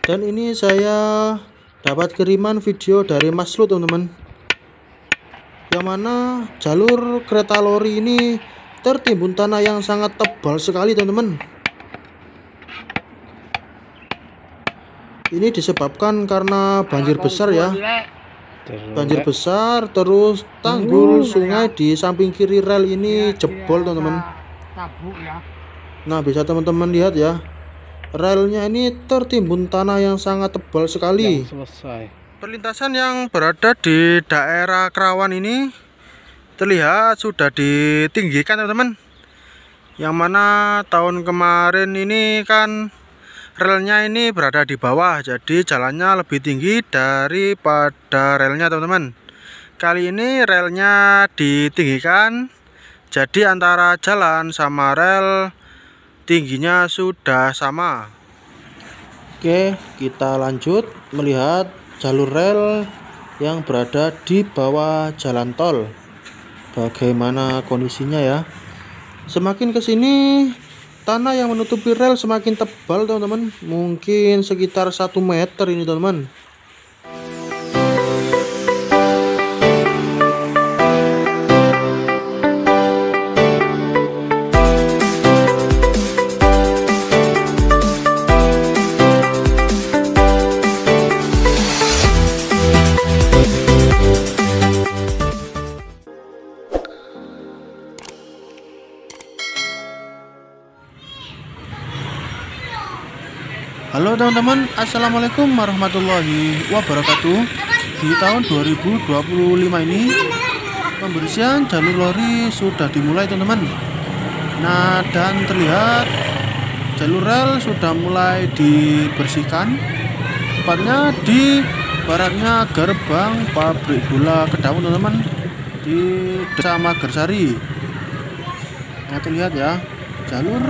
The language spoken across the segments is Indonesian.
Dan ini saya dapat kiriman video dari Mas Lu, teman-teman, yang mana jalur kereta lori ini tertimbun tanah yang sangat tebal sekali, teman-teman. Ini disebabkan karena banjir besar ya. Banjir besar, terus tanggul sungai di samping kiri rel ini jebol, teman-teman. Nah, bisa teman-teman lihat ya, relnya ini tertimbun tanah yang sangat tebal sekali. Perlintasan yang berada di daerah Kerawan ini terlihat sudah ditinggikan, teman-teman. Yang mana tahun kemarin ini kan relnya ini berada di bawah, jadi jalannya lebih tinggi daripada relnya, teman-teman. Kali ini relnya ditinggikan, jadi antara jalan sama rel tingginya sudah sama. Oke, kita lanjut melihat jalur rel yang berada di bawah jalan tol. Bagaimana kondisinya ya? Semakin ke sini tanah yang menutupi rel semakin tebal, teman-teman. Mungkin sekitar 1 meter ini, teman-teman. Halo teman-teman, assalamualaikum warahmatullahi wabarakatuh. Di tahun 2025 ini pembersihan jalur lori sudah dimulai, teman-teman. Nah, dan terlihat jalur rel sudah mulai dibersihkan, tepatnya di baratnya gerbang pabrik gula Kedaung, teman-teman, di Desa Magersari. Nah, terlihat ya, jalur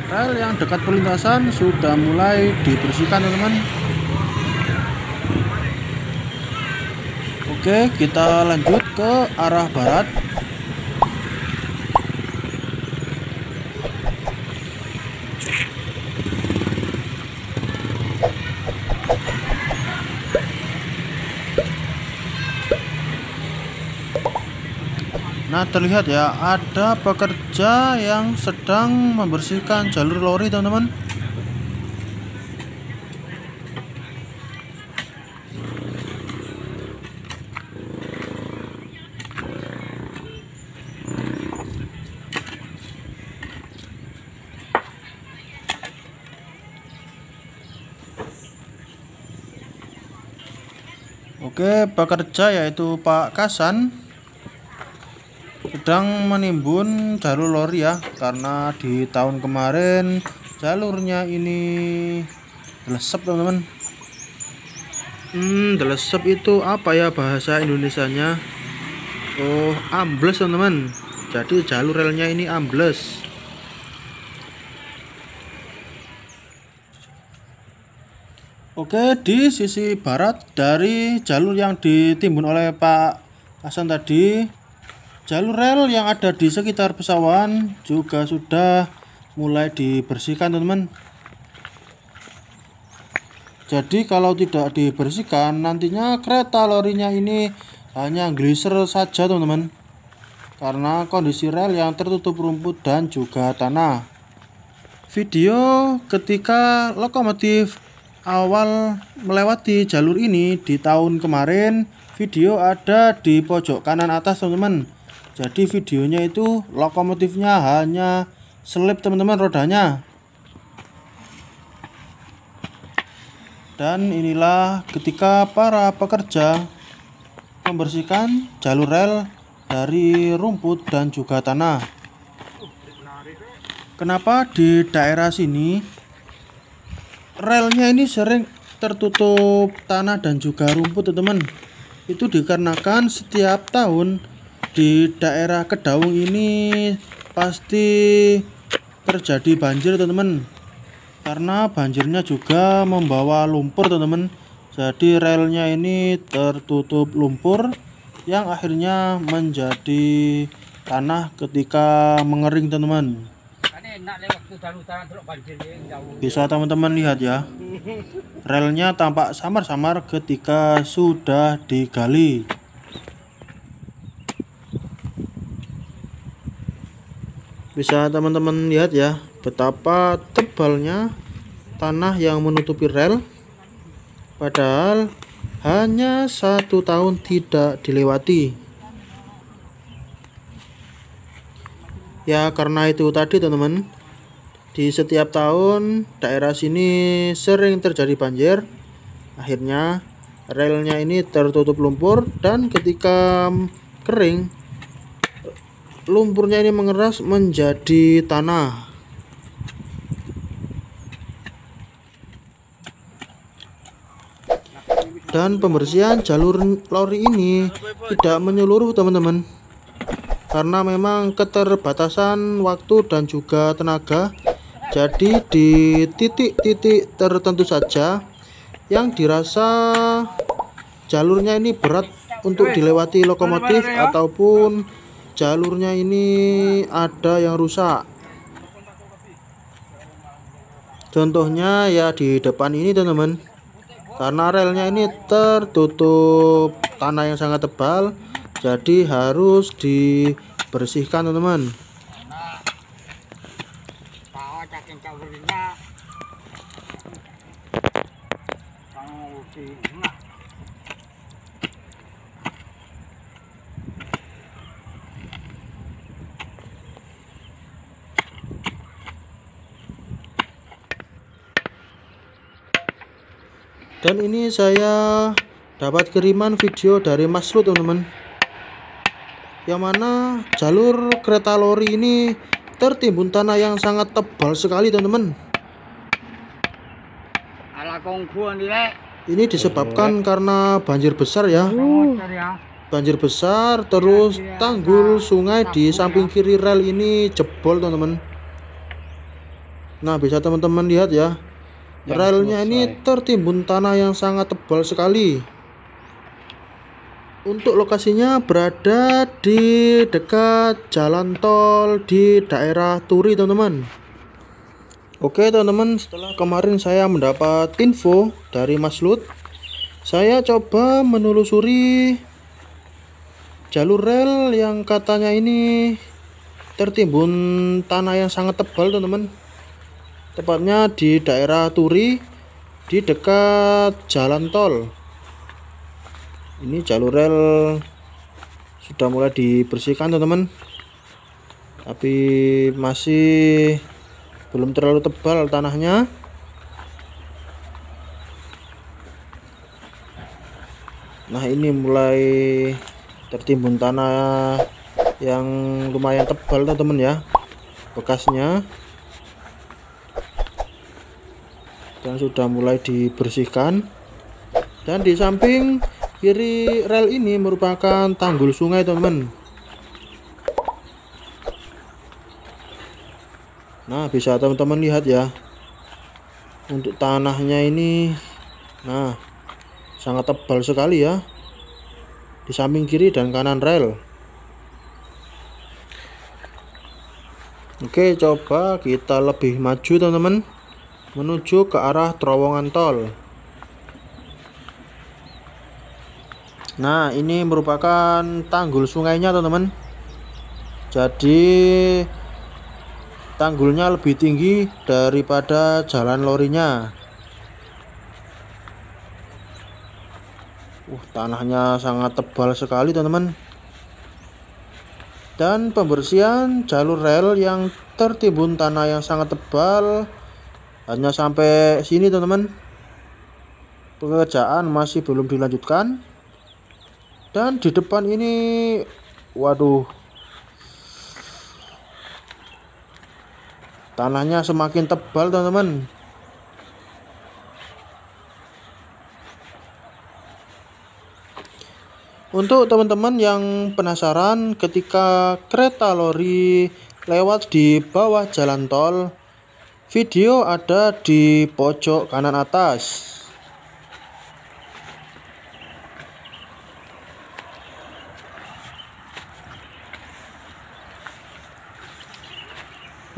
rel yang dekat perlintasan sudah mulai dibersihkan, teman-teman. Oke, kita lanjut ke arah barat. Nah, terlihat ya, ada pekerja yang sedang membersihkan jalur lori, teman-teman. Oke, pekerja yaitu Pak Kasan sedang menimbun jalur lori ya, karena di tahun kemarin jalurnya ini delesep, teman-teman. Delesep itu apa ya bahasa Indonesianya? Oh, ambles, teman-teman. Jadi jalur relnya ini ambles. Oke, di sisi barat dari jalur yang ditimbun oleh Pak Hasan tadi, jalur rel yang ada di sekitar pesawahan juga sudah mulai dibersihkan, teman-teman. Jadi kalau tidak dibersihkan, nantinya kereta lorinya ini hanya gliser saja, teman-teman, karena kondisi rel yang tertutup rumput dan juga tanah. Video ketika lokomotif awal melewati jalur ini di tahun kemarin, video ada di pojok kanan atas, teman-teman. Jadi videonya itu lokomotifnya hanya selip, teman-teman, rodanya. Dan inilah ketika para pekerja membersihkan jalur rel dari rumput dan juga tanah. Kenapa di daerah sini relnya ini sering tertutup tanah dan juga rumput, teman-teman? Itu dikarenakan setiap tahun di daerah Kedaung ini pasti terjadi banjir, teman-teman, karena banjirnya juga membawa lumpur, teman-teman. Jadi relnya ini tertutup lumpur yang akhirnya menjadi tanah ketika mengering, teman-teman. Bisa teman-teman lihat ya, relnya tampak samar-samar ketika sudah digali. Bisa teman-teman lihat ya, betapa tebalnya tanah yang menutupi rel, padahal hanya 1 tahun tidak dilewati. Ya karena itu tadi teman-teman, di setiap tahun daerah sini sering terjadi banjir. Akhirnya relnya ini tertutup lumpur, dan ketika kering, lumpurnya ini mengeras menjadi tanah. Dan pembersihan jalur lori ini tidak menyeluruh teman-teman, karena memang keterbatasan waktu dan juga tenaga. Jadi di titik-titik tertentu saja yang dirasa jalurnya ini berat untuk dilewati lokomotif, ataupun jalurnya ini ada yang rusak. Contohnya ya di depan ini teman-teman, karena relnya ini tertutup tanah yang sangat tebal, jadi harus dibersihkan teman-teman. Dan ini saya dapat kiriman video dari Mas Lut teman-teman, yang mana jalur kereta lori ini tertimbun tanah yang sangat tebal sekali teman-teman. Ini disebabkan karena banjir besar ya, banjir besar, terus tanggul sungai di samping kiri rel ini jebol teman-teman. Nah bisa teman-teman lihat ya, relnya ini tertimbun tanah yang sangat tebal sekali. Untuk lokasinya berada di dekat jalan tol di daerah Turi teman-teman. Oke teman-teman, setelah kemarin saya mendapat info dari Mas Lut, saya coba menelusuri jalur rel yang katanya ini tertimbun tanah yang sangat tebal teman-teman. Tepatnya di daerah Turi, di dekat jalan tol. Ini jalur rel sudah mulai dibersihkan teman-teman, tapi masih belum terlalu tebal tanahnya. Nah ini mulai tertimbun tanah yang lumayan tebal teman-teman ya, bekasnya, dan sudah mulai dibersihkan. Dan di samping kiri rel ini merupakan tanggul sungai teman-teman. Nah bisa teman-teman lihat ya, untuk tanahnya ini nah sangat tebal sekali ya, di samping kiri dan kanan rel. Oke, coba kita lebih maju teman-teman, menuju ke arah terowongan tol. Nah ini merupakan tanggul sungainya teman-teman. Jadi tanggulnya lebih tinggi daripada jalan lorinya. Tanahnya sangat tebal sekali teman-teman. Dan pembersihan jalur rel yang tertimbun tanah yang sangat tebal hanya sampai sini teman-teman. Pekerjaan masih belum dilanjutkan. Dan di depan ini, waduh, tanahnya semakin tebal teman-teman. Untuk teman-teman yang penasaran ketika kereta lori lewat di bawah jalan tol, video ada di pojok kanan atas.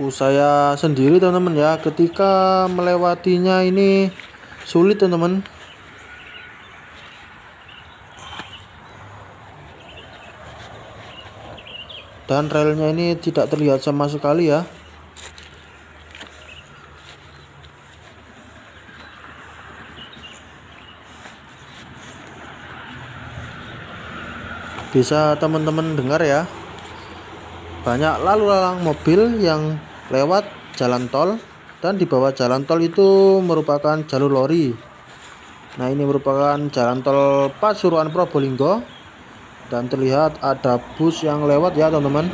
Saya sendiri teman-teman ya, ketika melewatinya ini sulit teman-teman. Dan relnya ini tidak terlihat sama sekali ya. Bisa teman-teman dengar ya, banyak lalu lalang mobil yang lewat jalan tol, dan di bawah jalan tol itu merupakan jalur lori. Nah, ini merupakan jalan tol Pasuruan Probolinggo, dan terlihat ada bus yang lewat ya teman-teman.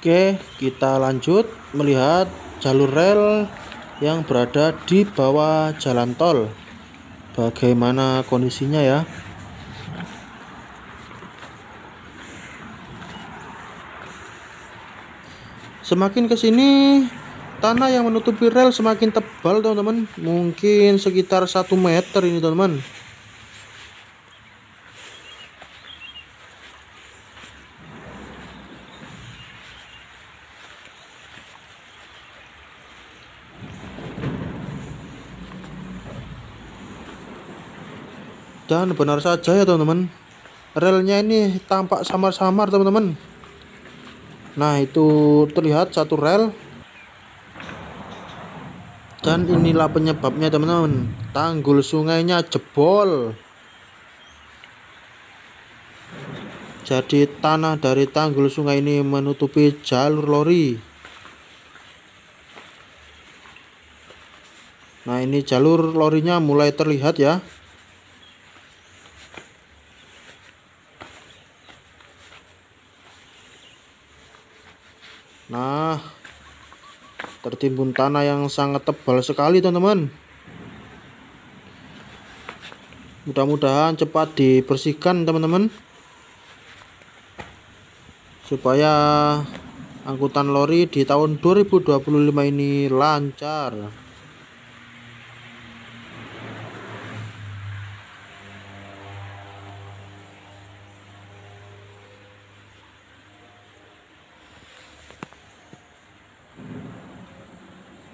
Oke, kita lanjut melihat jalur rel yang berada di bawah jalan tol. Bagaimana kondisinya ya? Semakin ke sini tanah yang menutupi rel semakin tebal teman-teman, mungkin sekitar 1 meter ini teman-teman. Dan benar saja ya teman-teman, relnya ini tampak samar-samar teman-teman. Nah, itu terlihat satu rel. Dan inilah penyebabnya teman-teman, tanggul sungainya jebol. Jadi tanah dari tanggul sungai ini menutupi jalur lori. Nah, ini jalur lorinya mulai terlihat ya. Nah, tertimbun tanah yang sangat tebal sekali teman-teman. Mudah-mudahan cepat dibersihkan teman-teman, supaya angkutan lori di tahun 2025 ini lancar.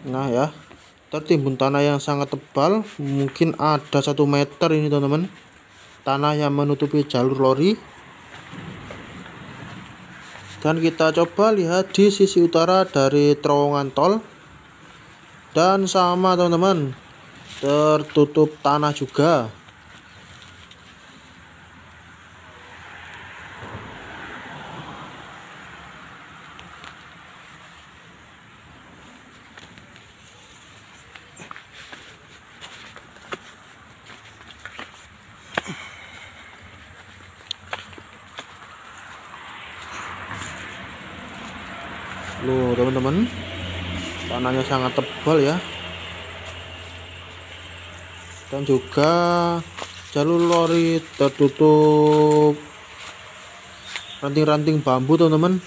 Nah ya, tertimbun tanah yang sangat tebal, mungkin ada 1 meter ini teman-teman, tanah yang menutupi jalur lori. Dan kita coba lihat di sisi utara dari terowongan tol, dan sama teman-teman, tertutup tanah juga. Loh teman-teman, tanahnya sangat tebal ya. Dan juga jalur lori tertutup ranting-ranting bambu teman-teman.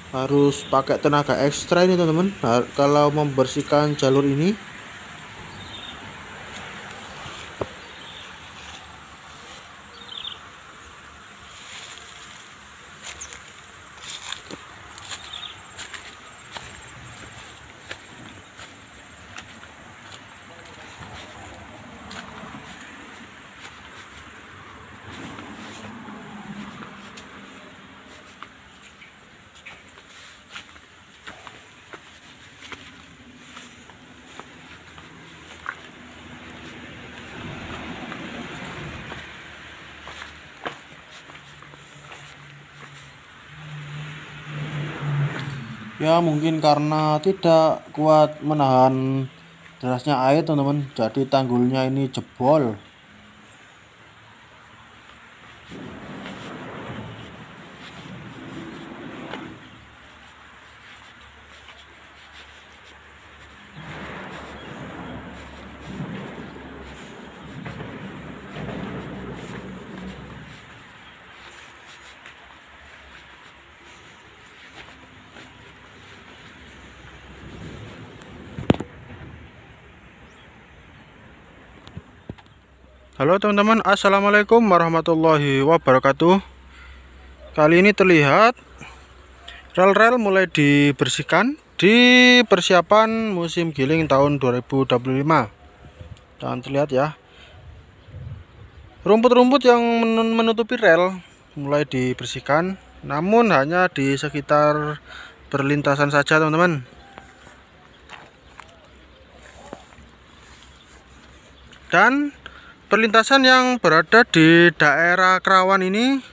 Harus pakai tenaga ekstra ini teman-teman kalau membersihkan jalur ini. Ya, mungkin karena tidak kuat menahan derasnya air teman-teman, jadi tanggulnya ini jebol. Halo teman-teman, assalamualaikum warahmatullahi wabarakatuh. Kali ini terlihat rel-rel mulai dibersihkan di persiapan musim giling tahun 2025. Dan terlihat ya, rumput-rumput yang menutupi rel mulai dibersihkan, namun hanya di sekitar perlintasan saja teman-teman. Dan perlintasan yang berada di daerah Kerawan ini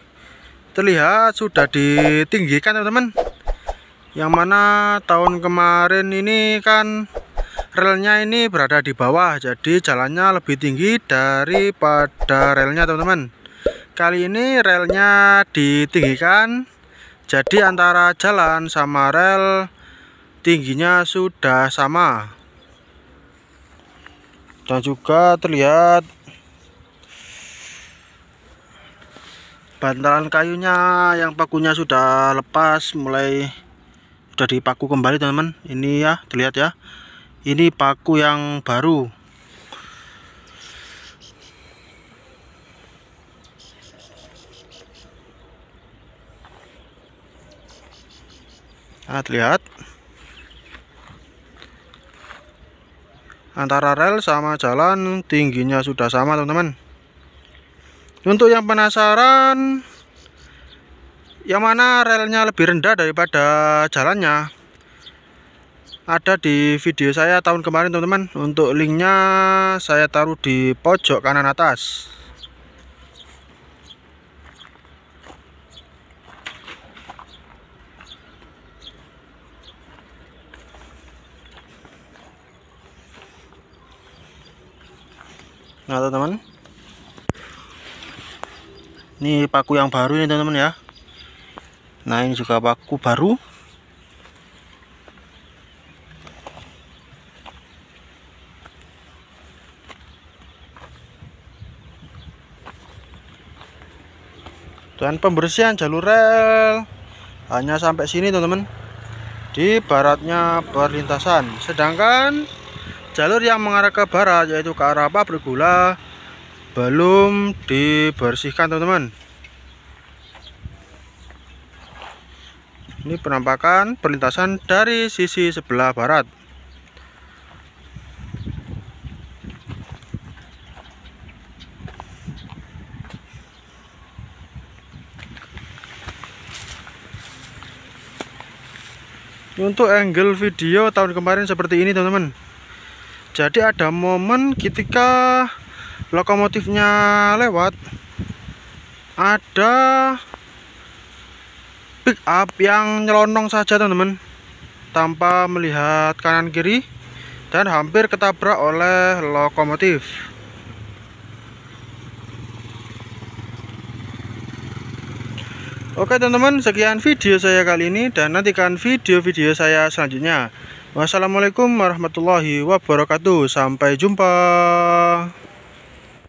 terlihat sudah ditinggikan teman-teman. Yang mana tahun kemarin ini kan relnya ini berada di bawah, jadi jalannya lebih tinggi daripada relnya teman-teman. Kali ini relnya ditinggikan, jadi antara jalan sama rel tingginya sudah sama. Dan juga terlihat bantalan kayunya yang pakunya sudah lepas, sudah dipaku kembali teman-teman. Ini ya, terlihat ya, ini paku yang baru. Nah, terlihat antara rel sama jalan tingginya sudah sama teman-teman. Untuk yang penasaran yang mana relnya lebih rendah daripada jalannya, ada di video saya tahun kemarin teman-teman. Untuk linknya saya taruh di pojok kanan atas. Nah teman-teman, ini paku yang baru ini teman-teman ya. Nah ini juga paku baru. Dan pembersihan jalur rel hanya sampai sini teman-teman, di baratnya perlintasan. Sedangkan jalur yang mengarah ke barat, yaitu ke arah pabrik gula, belum dibersihkan teman-teman. Ini penampakan perlintasan dari sisi sebelah barat. Untuk angle video tahun kemarin seperti ini teman-teman. Jadi ada momen ketika lokomotifnya lewat, ada pick up yang nyelonong saja teman-teman, tanpa melihat kanan kiri, dan hampir ketabrak oleh lokomotif. Oke teman-teman, sekian video saya kali ini, dan nantikan video-video saya selanjutnya. Wassalamualaikum warahmatullahi wabarakatuh. Sampai jumpa.